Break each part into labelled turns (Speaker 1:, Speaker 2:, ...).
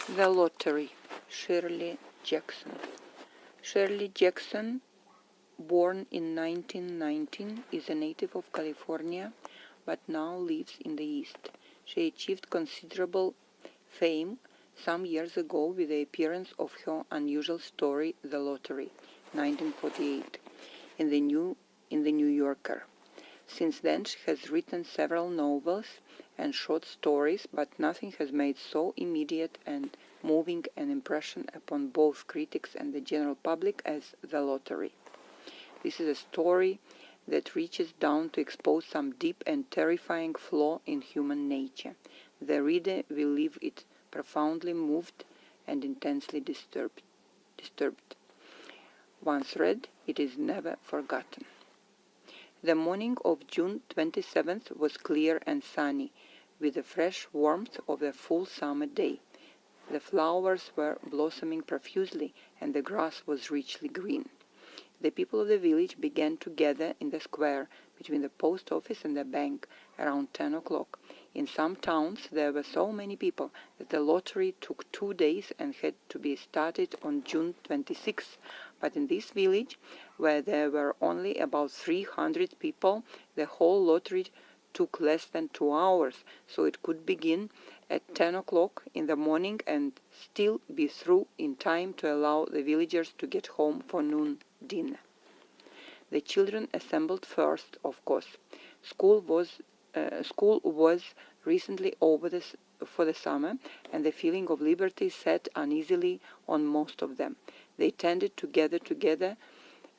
Speaker 1: The Lottery, Shirley Jackson. Shirley Jackson, born in 1919, is a native of California, but now lives in the East. She achieved considerable fame some years ago with the appearance of her unusual story, The Lottery, 1948, in the New Yorker. Since then, she has written several novels and short stories, but nothing has made so immediate and moving an impression upon both critics and the general public as The Lottery. This is a story that reaches down to expose some deep and terrifying flaw in human nature. The reader will leave it profoundly moved and intensely disturbed. Once read, it is never forgotten. The morning of June 27th was clear and sunny, with the fresh warmth of a full summer day. The flowers were blossoming profusely, and the grass was richly green. The people of the village began to gather in the square between the post office and the bank around 10 o'clock. In some towns there were so many people that the lottery took 2 days and had to be started on June 26th. But in this village, where there were only about 300 people, the whole lottery took less than 2 hours, so it could begin at 10 o'clock in the morning and still be through in time to allow the villagers to get home for noon dinner. The children assembled first, of course. School was recently over for the summer, and the feeling of liberty sat uneasily on most of them. They tended to gather together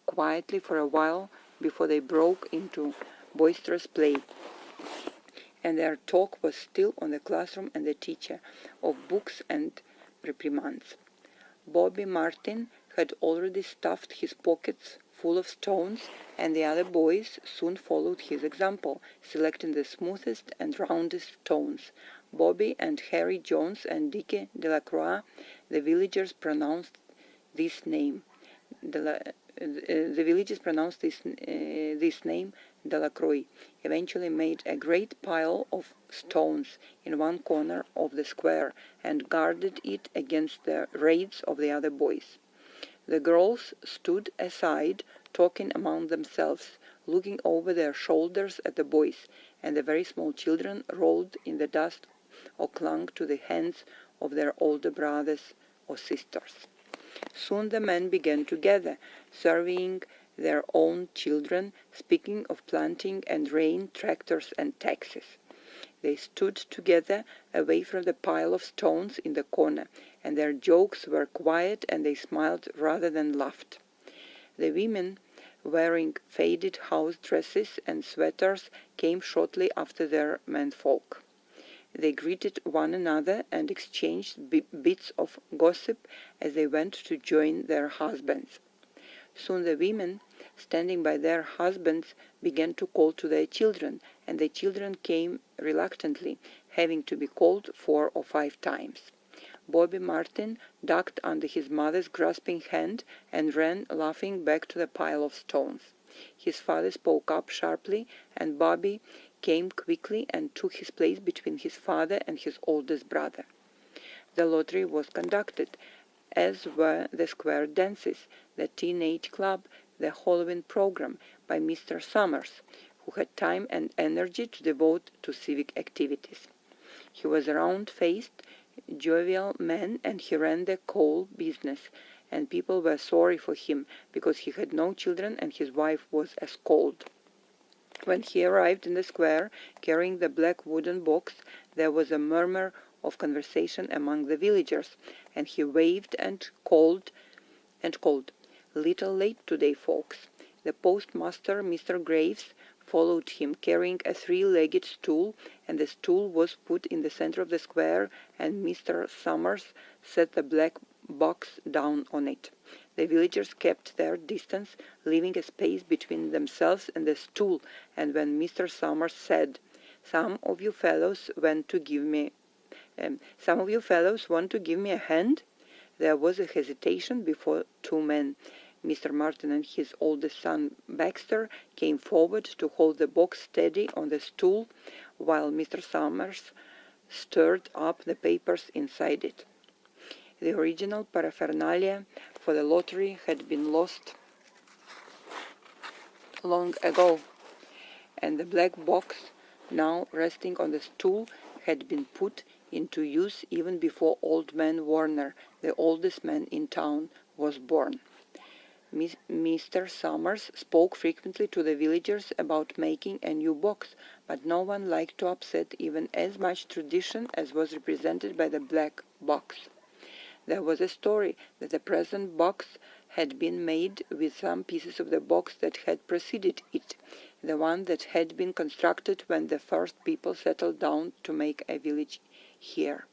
Speaker 1: quietly for a while before they broke into boisterous play, and their talk was still on the classroom and the teacher, of books and reprimands. Bobby Martin had already stuffed his pockets full of stones, and the other boys soon followed his example, selecting the smoothest and roundest stones. Bobby and Harry Jones and Dickie Delacroix, the villagers pronounced this name. This name, Delacroix, eventually made a great pile of stones in one corner of the square and guarded it against the raids of the other boys. The girls stood aside, talking among themselves, looking over their shoulders at the boys, and the very small children rolled in the dust or clung to the hands of their older brothers or sisters. Soon the men began to gather, surveying their own children, speaking of planting and rain, tractors and taxes. They stood together away from the pile of stones in the corner, and their jokes were quiet and they smiled rather than laughed. The women, wearing faded house dresses and sweaters, came shortly after their menfolk. They greeted one another and exchanged bits of gossip as they went to join their husbands. Soon the women, standing by their husbands, began to call to their children, and the children came reluctantly, having to be called 4 or 5 times. Bobby Martin ducked under his mother's grasping hand and ran laughing back to the pile of stones. His father spoke up sharply, and Bobby came quickly and took his place between his father and his oldest brother. The lottery was conducted, as were the square dances, the teenage club, the Halloween program, by Mr. Summers, who had time and energy to devote to civic activities. He was a round-faced, jovial man, and he ran the coal business, and people were sorry for him because he had no children and his wife was a scold. When he arrived in the square, carrying the black wooden box, there was a murmur of conversation among the villagers, and he waved and called, "Little late today, folks." The postmaster, Mr. Graves, followed him, carrying a 3-legged stool, and the stool was put in the center of the square, and Mr. Summers set the black box down on it. The villagers kept their distance, leaving a space between themselves and the stool, and when Mr. Summers said, Some of you fellows want to give me a hand?" There was a hesitation before 2 men. Mr. Martin and his oldest son, Baxter, came forward to hold the box steady on the stool, while Mr. Summers stirred up the papers inside it. The original paraphernalia for the lottery had been lost long ago, and the black box, now resting on the stool, had been put into use even before Old Man Warner, the oldest man in town, was born. Mr. Summers spoke frequently to the villagers about making a new box, but no one liked to upset even as much tradition as was represented by the black box. There was a story that the present box had been made with some pieces of the box that had preceded it, the one that had been constructed when the first people settled down to make a village here.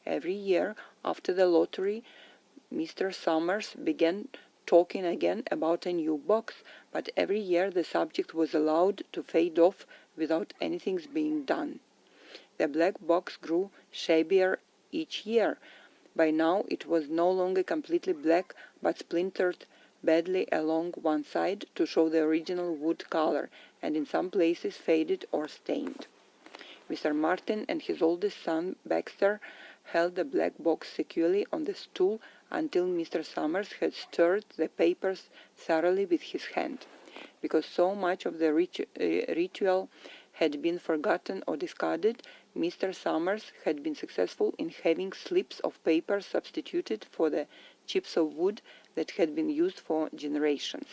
Speaker 1: Every year after the lottery, Mr. Summers began talking again about a new box, but every year the subject was allowed to fade off without anything being done. The black box grew shabbier each year. By now it was no longer completely black, but splintered badly along one side to show the original wood color, and in some places faded or stained. Mr. Martin and his oldest son, Baxter, held the black box securely on the stool until Mr. Summers had stirred the papers thoroughly with his hand. Because so much of the ritual had been forgotten or discarded, Mr. Summers had been successful in having slips of paper substituted for the chips of wood that had been used for generations.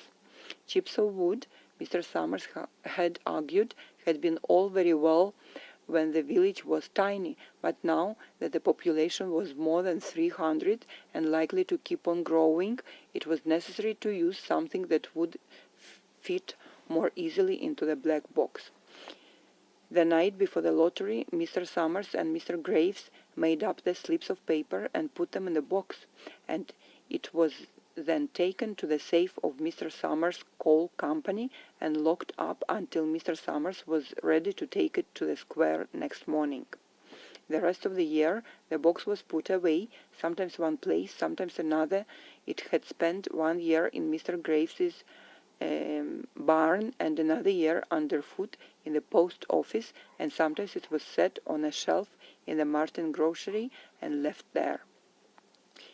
Speaker 1: Chips of wood, Mr. Summers had argued, had been all very well when the village was tiny, but now that the population was more than 300 and likely to keep on growing, it was necessary to use something that would fit more easily into the black box. The night before the lottery, Mr. Summers and Mr. Graves made up the slips of paper and put them in the box, and it was then taken to the safe of Mr. Summers' coal company and locked up until Mr. Summers was ready to take it to the square next morning. The rest of the year the box was put away, sometimes one place, sometimes another. It had spent 1 year in Mr. Graves's barn and another year underfoot in the post office, and sometimes it was set on a shelf in the Martin grocery and left there.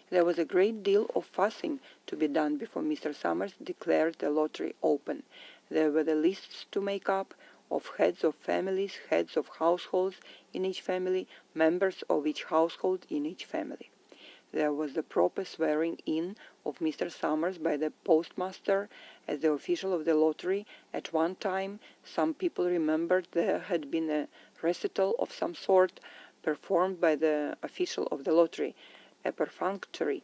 Speaker 1: There was a great deal of fussing to be done before Mr. Summers declared the lottery open. There were the lists to make up, of heads of families, heads of households in each family, members of each household in each family. There was the proper swearing in of Mr. Summers by the postmaster as the official of the lottery. At one time, some people remembered there had been a recital of some sort performed by the official of the lottery, a perfunctory,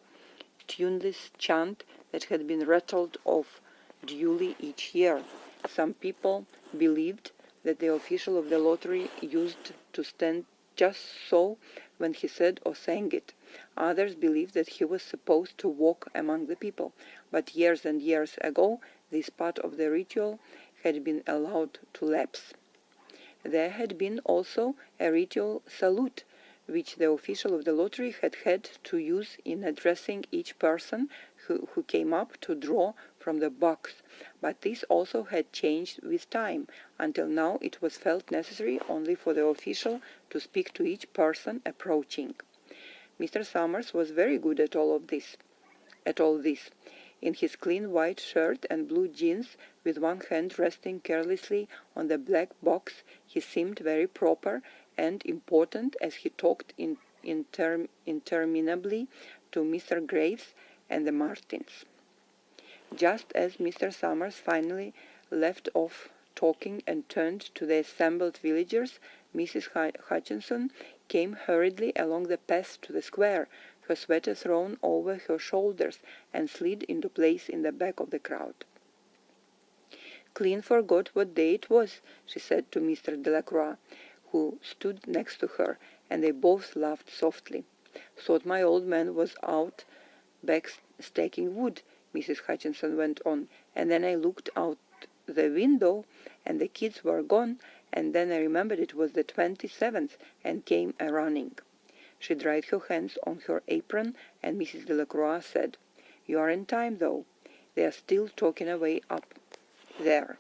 Speaker 1: tuneless chant that had been rattled off duly each year. Some people believed that the official of the lottery used to stand just so when he said or sang it. Others believed that he was supposed to walk among the people, but years and years ago this part of the ritual had been allowed to lapse. There had been also a ritual salute, which the official of the lottery had to use in addressing each person who came up to draw from the box, but this also had changed with time. Until now it was felt necessary only for the official to speak to each person approaching. Mr. Summers was very good at all this. In his clean white shirt and blue jeans, with one hand resting carelessly on the black box, he seemed very proper and important as he talked interminably to Mr. Graves and the Martins. Just as Mr. Summers finally left off talking and turned to the assembled villagers, Mrs. Hutchinson came hurriedly along the path to the square, her sweater thrown over her shoulders, and slid into place in the back of the crowd. "Clean forgot what day it was," she said to Mr. Delacroix, who stood next to her, and they both laughed softly. "Thought my old man was out back stacking wood," Mrs. Hutchinson went on, "and then I looked out the window, and the kids were gone, and then I remembered it was the 27th, and came a-running." She dried her hands on her apron, and Mrs. Delacroix said, "You are in time, though. They are still talking away up there."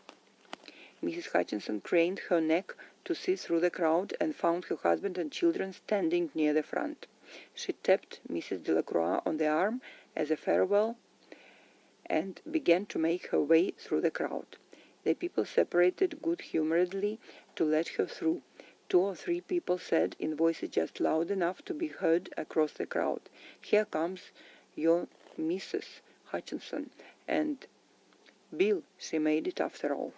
Speaker 1: Mrs. Hutchinson craned her neck to see through the crowd and found her husband and children standing near the front. She tapped Mrs. Delacroix on the arm as a farewell and began to make her way through the crowd. The people separated good-humoredly to let her through. 2 or 3 people said, in voices just loud enough to be heard across the crowd, "Here comes your Mrs. Hutchinson." And Bill, she made it after all.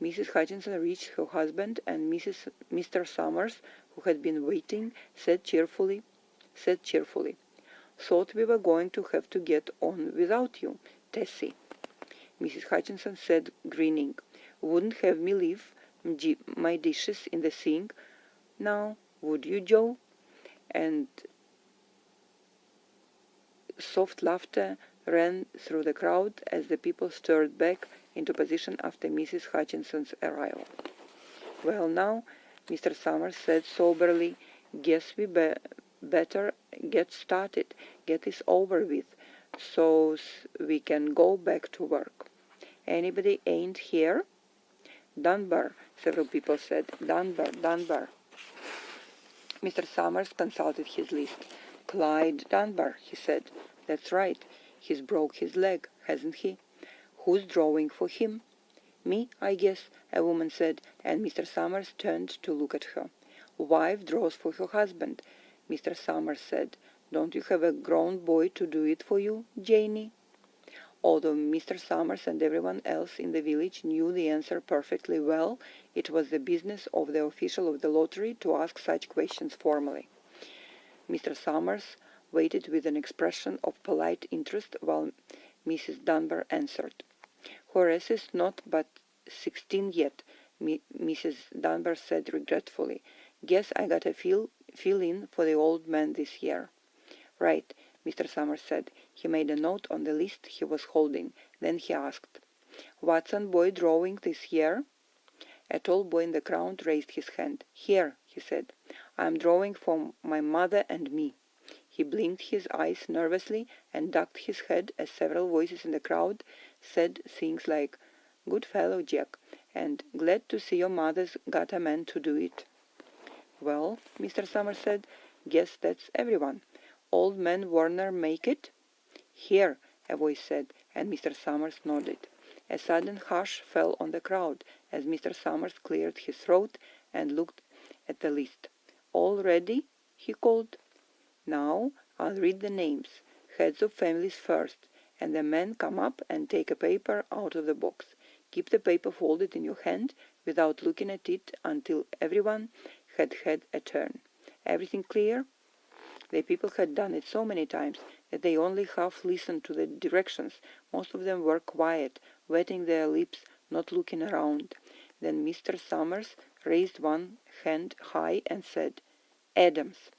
Speaker 1: Mrs. Hutchinson reached her husband, and Mr. Summers, who had been waiting, said cheerfully, "Thought we were going to have to get on without you, Tessie." Mrs. Hutchinson said, grinning, "Wouldn't have me leave my dishes in the sink now, would you, Joe?" And soft laughter ran through the crowd as the people stirred back into position after Mrs. Hutchinson's arrival. "Well, now," Mr. Summers said soberly, "guess we better get started, get this over with, so we can go back to work. Anybody ain't here?" "Dunbar," several people said. Dunbar. Mr. Summers consulted his list. "Clyde Dunbar," he said. "That's right. He's broke his leg, hasn't he? Who's drawing for him?" "Me, I guess," a woman said, and Mr. Summers turned to look at her. "Wife draws for her husband," Mr. Summers said. "Don't you have a grown boy to do it for you, Janie?" Although Mr. Summers and everyone else in the village knew the answer perfectly well, it was the business of the official of the lottery to ask such questions formally. Mr. Summers waited with an expression of polite interest while Mrs. Dunbar answered. "Horace is not but 16 yet," Mrs. Dunbar said regretfully. "Guess I got a fill-in for the old man this year." "Right," Mr. Summers said. He made a note on the list he was holding. Then he asked, "Watson boy drawing this year?" A tall boy in the crowd raised his hand. "Here," he said. "I'm drawing for my mother and me." He blinked his eyes nervously and ducked his head as several voices in the crowd said things like, "Good fellow, Jack," and "Glad to see your mother's got a man to do it." "Well," Mr. Summers said, "guess that's everyone. Old man Warner make it?" "Here," a voice said, and Mr. Summers nodded. A sudden hush fell on the crowd as Mr. Summers cleared his throat and looked at the list. "All ready?" he called. "Now I'll read the names. Heads of families first, and the men come up and take a paper out of the box. Keep the paper folded in your hand without looking at it until everyone had had a turn. Everything clear?" The people had done it so many times that they only half listened to the directions. Most of them were quiet, wetting their lips, not looking around. Then Mr. Summers raised one hand high and said, "Adams."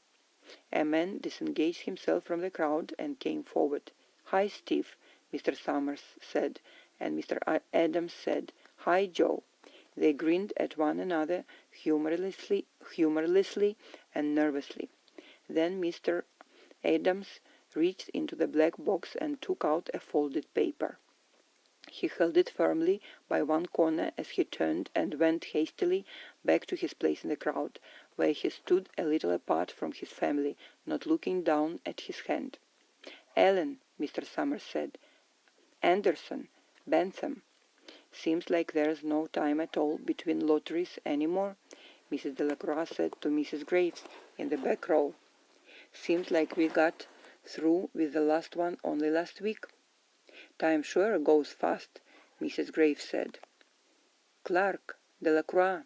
Speaker 1: A man disengaged himself from the crowd and came forward. "Hi, Steve," Mr. Summers said, and Mr. Adams said, "Hi, Joe." They grinned at one another humorlessly and nervously. Then Mr. Adams reached into the black box and took out a folded paper. He held it firmly by one corner as he turned and went hastily back to his place in the crowd, where he stood a little apart from his family, not looking down at his hand. "Allen," Mr. Summers said. "Anderson. Bentham. Seems like there's no time at all between lotteries any more," Mrs. Delacroix said to Mrs. Graves in the back row. "Seems like we got through with the last one only last week." "Time sure goes fast," Mrs. Graves said. "Clark, Delacroix."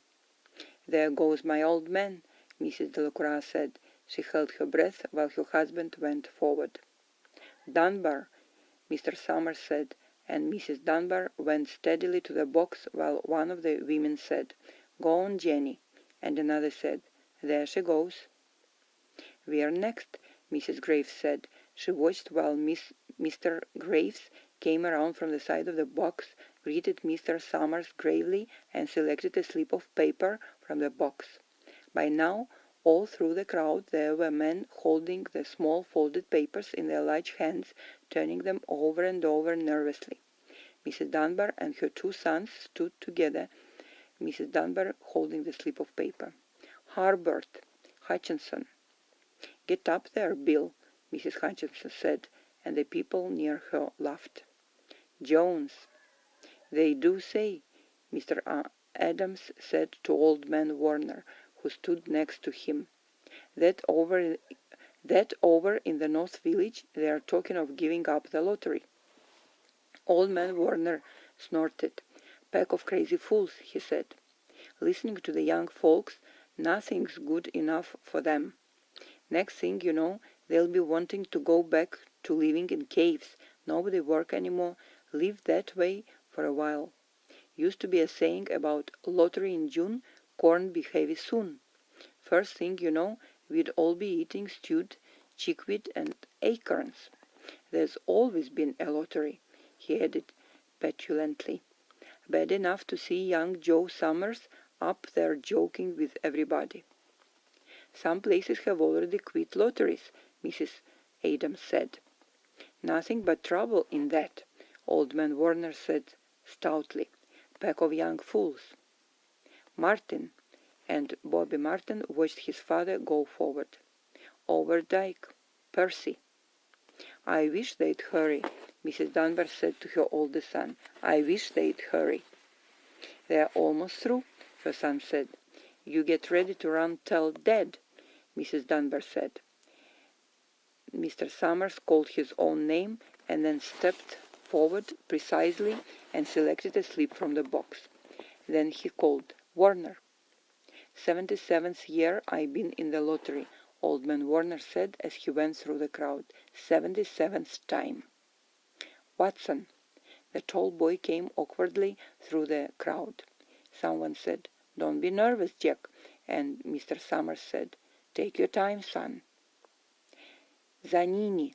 Speaker 1: "There goes my old man," Mrs. Delacroix said. She held her breath while her husband went forward. "Dunbar," Mr. Summers said, and Mrs. Dunbar went steadily to the box while one of the women said, "Go on, Jenny," and another said, "There she goes." "We're next," Mrs. Graves said. She watched while Mr. Graves came around from the side of the box, greeted Mr. Summers gravely, and selected a slip of paper from the box. By now, all through the crowd there were men holding the small folded papers in their large hands, turning them over and over nervously. Mrs. Dunbar and her 2 sons stood together, Mrs. Dunbar holding the slip of paper. "Harbert, Hutchinson." "Get up there, Bill," Mrs. Hutchinson said, and the people near her laughed. "Jones, they do say," Mr. Adams said to Old Man Warner, who stood next to him, that over in the North Village they are talking of giving up the lottery." Old Man Warner snorted. "Pack of crazy fools," he said. "Listening to the young folks, nothing's good enough for them. Next thing you know, they'll be wanting to go back to living in caves, nobody work anymore, live that way for a while. Used to be a saying about lottery in June, corn be heavy soon. First thing you know, we'd all be eating stewed chickweed and acorns. There's always been a lottery," he added petulantly. "Bad enough to see young Joe Summers up there joking with everybody." "Some places have already quit lotteries," Mrs. Adams said. "Nothing but trouble in that," Old Man Warner said stoutly. "Pack of young fools." Martin, and Bobby Martin watched his father go forward. "Overdyke, Percy." "I wish they'd hurry," Mrs. Dunbar said to her oldest son. "I wish they'd hurry." "They're almost through," her son said. "You get ready to run tell Dad," Mrs. Dunbar said. Mr. Summers called his own name and then stepped forward precisely and selected a slip from the box. Then he called, "Warner." "77th year I been in the lottery," Old Man Warner said as he went through the crowd. "77th time." "Watson." The tall boy came awkwardly through the crowd. Someone said, "Don't be nervous, Jack," and Mr. Summers said, "Take your time, son." "Zanini."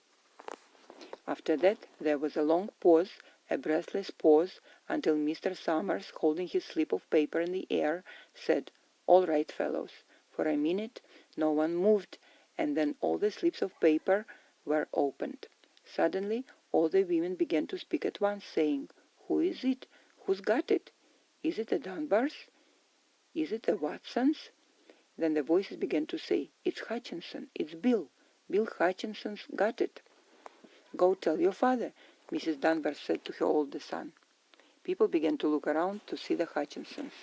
Speaker 1: After that there was a long pause, a breathless pause, until Mr. Summers, holding his slip of paper in the air, said, "All right, fellows." For a minute no one moved, and then all the slips of paper were opened. Suddenly all the women began to speak at once, saying, "Who is it? Who's got it? Is it the Dunbars? Is it the Watsons?" Then the voices began to say, "It's Hutchinson. It's Bill. Bill Hutchinson's got it." "Go tell your father," Mrs. Dunbar said to her oldest son. People began to look around to see the Hutchinsons.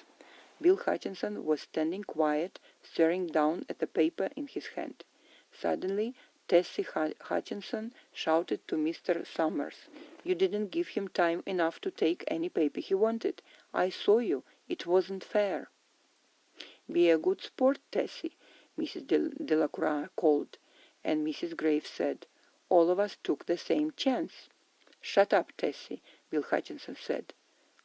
Speaker 1: Bill Hutchinson was standing quiet, staring down at the paper in his hand. Suddenly Tessie Hutchinson shouted to Mr. Summers, "You didn't give him time enough to take any paper he wanted. I saw you. It wasn't fair." "Be a good sport, Tessie," Mrs. Delacroix called, and Mrs. Graves said, "All of us took the same chance." "Shut up, Tessie," Bill Hutchinson said.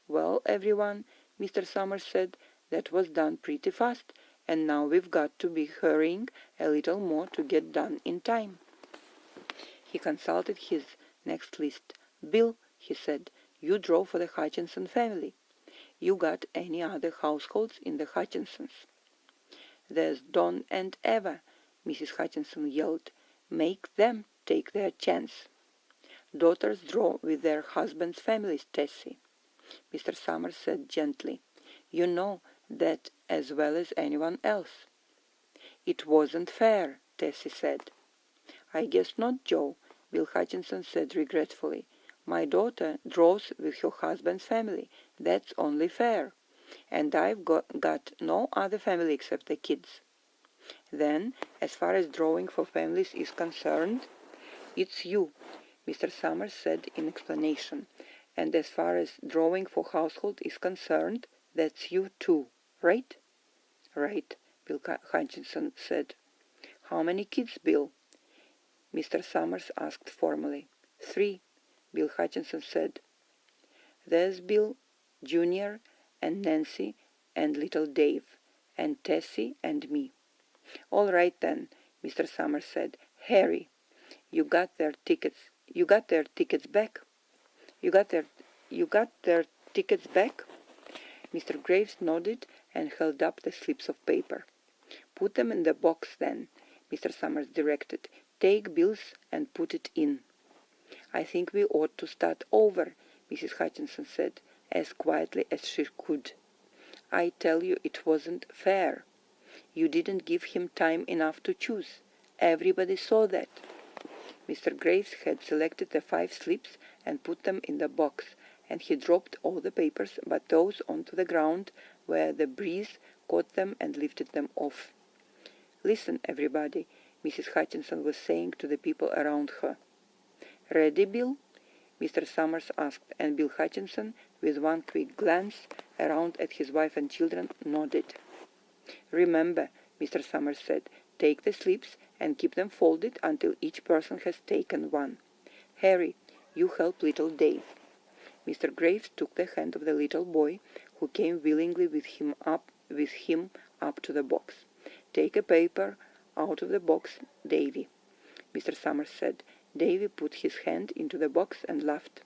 Speaker 1: "Well, everyone," Mr. Summers said, "that was done pretty fast, and now we've got to be hurrying a little more to get done in time." He consulted his next list. "Bill," he said, "you draw for the Hutchinson family. You got any other households in the Hutchinsons?" "There's Don and Eva," Mrs. Hutchinson yelled. "Make them take their chance." "Daughters draw with their husbands' families, Tessie," Mr. Summers said gently. "You know that as well as anyone else." "It wasn't fair," Tessie said. "I guess not, Joe," Bill Hutchinson said regretfully. "My daughter draws with her husband's family. That's only fair. And I've got no other family except the kids." "Then, as far as drawing for families is concerned, it's you," Mr. Summers said in explanation. "And as far as drawing for household is concerned, that's you too, right?" "Right," Bill Hutchinson said. "How many kids, Bill?" Mr. Summers asked formally. "3," Bill Hutchinson said. "There's Bill, Jr., and Nancy, and little Dave, and Tessie, and me." "All right, then," Mr. Summers said. "Harry, you got their tickets back? You got their tickets back?" Mr. Graves nodded and held up the slips of paper. "Put them in the box, then," Mr. Summers directed. "Take Bill's and put it in." "I think we ought to start over," Mrs. Hutchinson said, as quietly as she could. "I tell you it wasn't fair. You didn't give him time enough to choose. Everybody saw that. Mr. Graves had selected the 5 slips and put them in the box, and he dropped all the papers but those onto the ground, where the breeze caught them and lifted them off. "Listen, everybody," Mrs. Hutchinson was saying to the people around her. "Ready, Bill?" Mr. Summers asked, and Bill Hutchinson, with one quick glance around at his wife and children, nodded. "Remember," Mr. Summers said, "take the slips and keep them folded until each person has taken one. Harry, you help little Dave." Mr. Graves took the hand of the little boy, who came willingly with him up to the box. "Take a paper out of the box, Davy," Mr. Summers said. Davy put his hand into the box and laughed.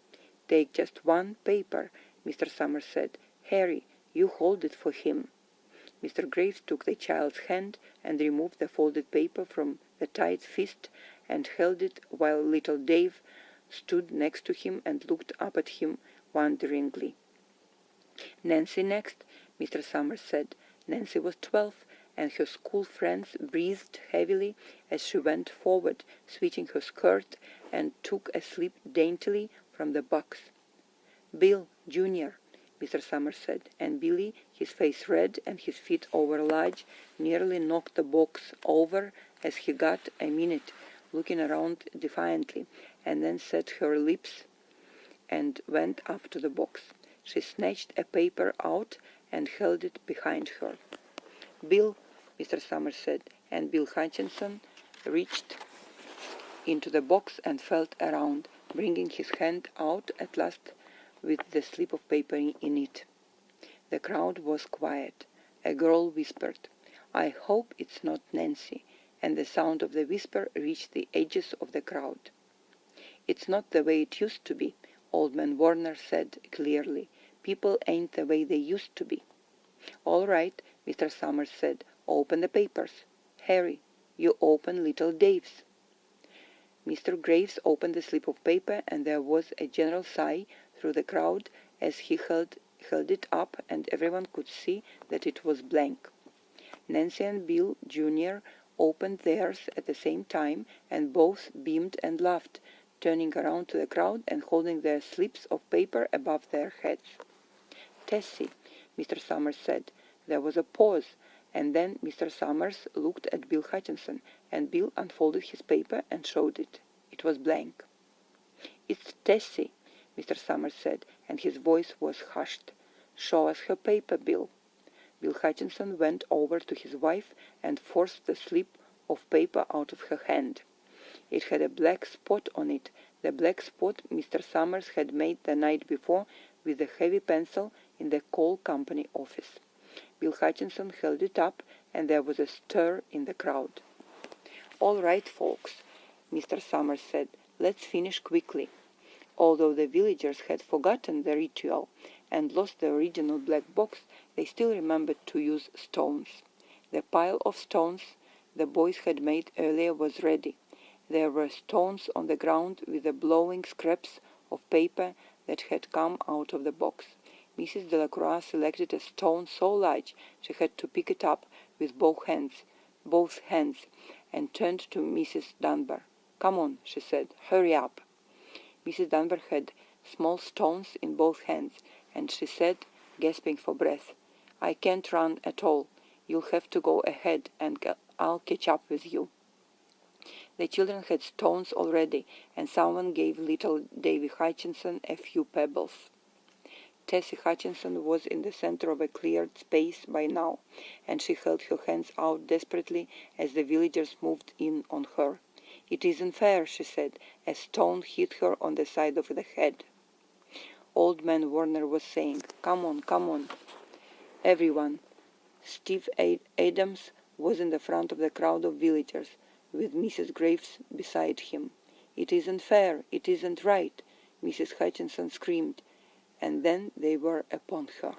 Speaker 1: "Take just one paper," Mr. Summers said. "Harry, you hold it for him." Mr. Graves took the child's hand and removed the folded paper from the tight fist and held it while little Dave stood next to him and looked up at him wonderingly. "Nancy next," Mr. Summers said. Nancy was 12, and her school friends breathed heavily as she went forward, switching her skirt, and took a slip daintily from the box. "Bill, Jr.," Mr. Summers said, and Billy, his face red and his feet overlarge, nearly knocked the box over as he got a minute, looking around defiantly, and then set her lips and went up to the box. She snatched a paper out and held it behind her. "Bill," Mr. Summers said, and Bill Hutchinson reached into the box and felt around, bringing his hand out at last with the slip of paper in it. The crowd was quiet. A girl whispered, "I hope it's not Nancy," and the sound of the whisper reached the edges of the crowd. "It's not the way it used to be," Old Man Warner said clearly. "People ain't the way they used to be." "All right," Mr. Summers said. "Open the papers. Harry, you open little Dave's." Mr. Graves opened the slip of paper, and there was a general sigh through the crowd as he held it up, and everyone could see that it was blank. Nancy and Bill, Jr., opened theirs at the same time, and both beamed and laughed, turning around to the crowd and holding their slips of paper above their heads. "Tessie," Mr. Summers said. There was a pause, and then Mr. Summers looked at Bill Hutchinson, and Bill unfolded his paper and showed it. It was blank. "It's Tessie," Mr. Summers said, and his voice was hushed. "Show us her paper, Bill." Bill Hutchinson went over to his wife and forced the slip of paper out of her hand. It had a black spot on it, the black spot Mr. Summers had made the night before with a heavy pencil in the coal company office. Bill Hutchinson held it up, and there was a stir in the crowd. "All right, folks," Mr. Summers said, "let's finish quickly." Although the villagers had forgotten the ritual and lost the original black box, they still remembered to use stones. The pile of stones the boys had made earlier was ready. There were stones on the ground with the blowing scraps of paper that had come out of the box. Mrs. Delacroix selected a stone so large she had to pick it up with both hands, and turned to Mrs. Dunbar. "Come on," she said. "Hurry up." Mrs. Dunbar had small stones in both hands, and she said, gasping for breath, "I can't run at all. You'll have to go ahead, and I'll catch up with you." The children had stones already, and someone gave little Davy Hutchinson a few pebbles. Tessie Hutchinson was in the center of a cleared space by now, and she held her hands out desperately as the villagers moved in on her. "It isn't fair," she said. A stone hit her on the side of the head. Old Man Warner was saying, "Come on, come on, everyone." Steve Adams was in the front of the crowd of villagers, with Mrs. Graves beside him. "It isn't fair, it isn't right," Mrs. Hutchinson screamed, and then they were upon her.